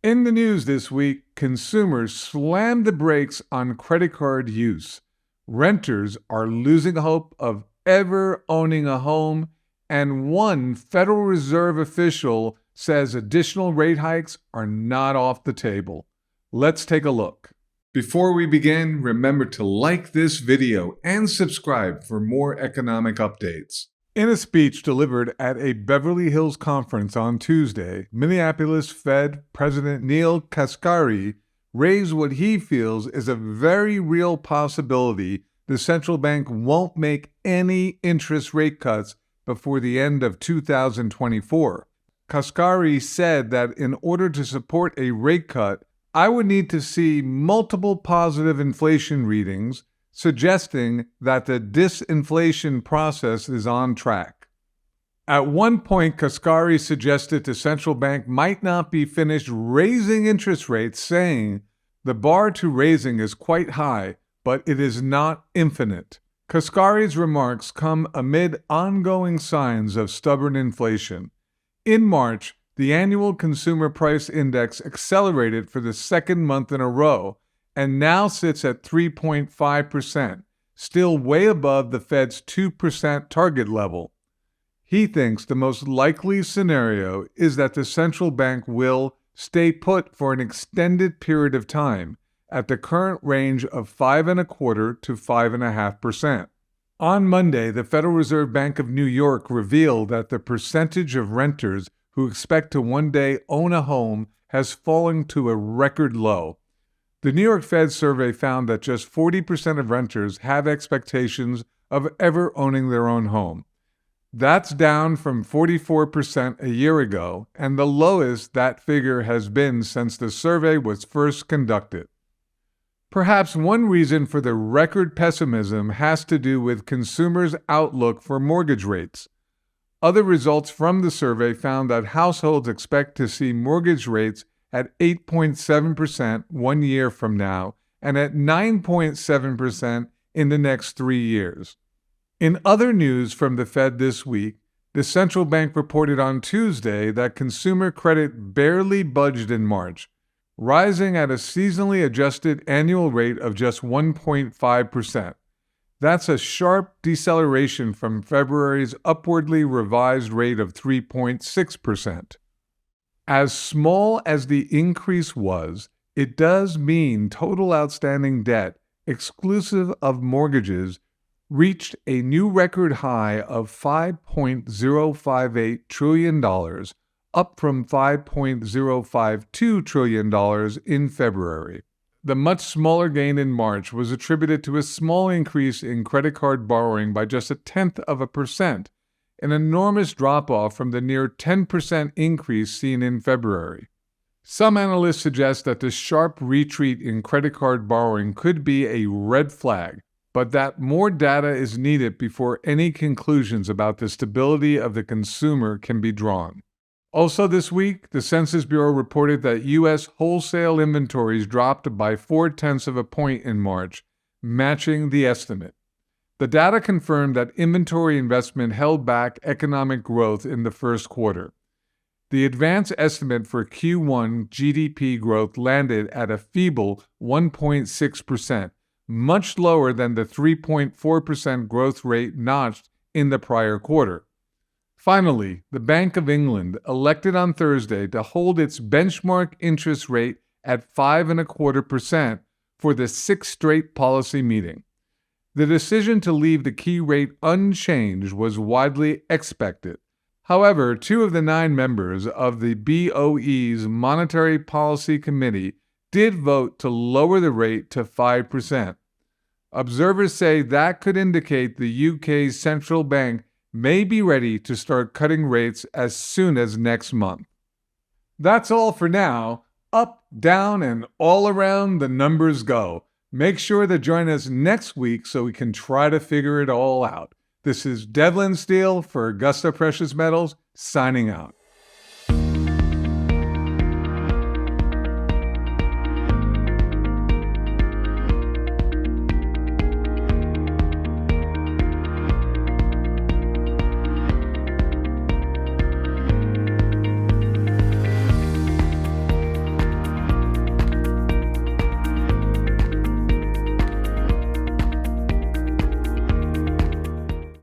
In the news this week, consumers slammed the brakes on credit card use. Renters are losing hope of ever owning a home, and one Federal Reserve official says additional rate hikes are not off the table. Let's take a look. Before we begin, remember to like this video and subscribe for more economic updates. In a speech delivered at a Beverly Hills conference on Tuesday, Minneapolis Fed President Neil Kaspari raised what he feels is a very real possibility the central bank won't make any interest rate cuts before the end of 2024. Kaspari said that in order to support a rate cut, I would need to see multiple positive inflation readings, suggesting that the disinflation process is on track. At one point, Kaspari suggested the central bank might not be finished raising interest rates, saying, "The bar to raising is quite high, but it is not infinite." Kaspari's remarks come amid ongoing signs of stubborn inflation. In March, the annual Consumer Price Index accelerated for the second month in a row and now sits at 3.5%, still way above the Fed's 2% target level. He thinks the most likely scenario is that the central bank will stay put for an extended period of time at the current range of 5.25% to 5.5%. On Monday, the Federal Reserve Bank of New York revealed that the percentage of renters who expect to one day own a home has fallen to a record low. The New York Fed survey found that just 40% of renters have expectations of ever owning their own home. That's down from 44% a year ago, and the lowest that figure has been since the survey was first conducted. Perhaps one reason for the record pessimism has to do with consumers' outlook for mortgage rates. Other results from the survey found that households expect to see mortgage rates at 8.7% 1 year from now and at 9.7% in the next 3 years. In other news from the Fed this week, the central bank reported on Tuesday that consumer credit barely budged in March, rising at a seasonally adjusted annual rate of just 1.5%. That's a sharp deceleration from February's upwardly revised rate of 3.6%. As small as the increase was, it does mean total outstanding debt, exclusive of mortgages, reached a new record high of $5.058 trillion, up from $5.052 trillion in February. The much smaller gain in March was attributed to a small increase in credit card borrowing by just 0.1%, an enormous drop-off from the near 10% increase seen in February. Some analysts suggest that the sharp retreat in credit card borrowing could be a red flag, but that more data is needed before any conclusions about the stability of the consumer can be drawn. Also this week, the Census Bureau reported that U.S. wholesale inventories dropped by 0.4 points in March, matching the estimate. The data confirmed that inventory investment held back economic growth in the first quarter. The advance estimate for Q1 GDP growth landed at a feeble 1.6%, much lower than the 3.4% growth rate notched in the prior quarter. Finally, the Bank of England elected on Thursday to hold its benchmark interest rate at 5.25% for the sixth straight policy meeting. The decision to leave the key rate unchanged was widely expected. However, 2 of the 9 members of the BOE's Monetary Policy Committee did vote to lower the rate to 5%. Observers say that could indicate the UK's central bank may be ready to start cutting rates as soon as next month. That's all for now. Up, down, and all around the numbers go. Make sure to join us next week so we can try to figure it all out. This is Devlin Steele for Augusta Precious Metals, signing out.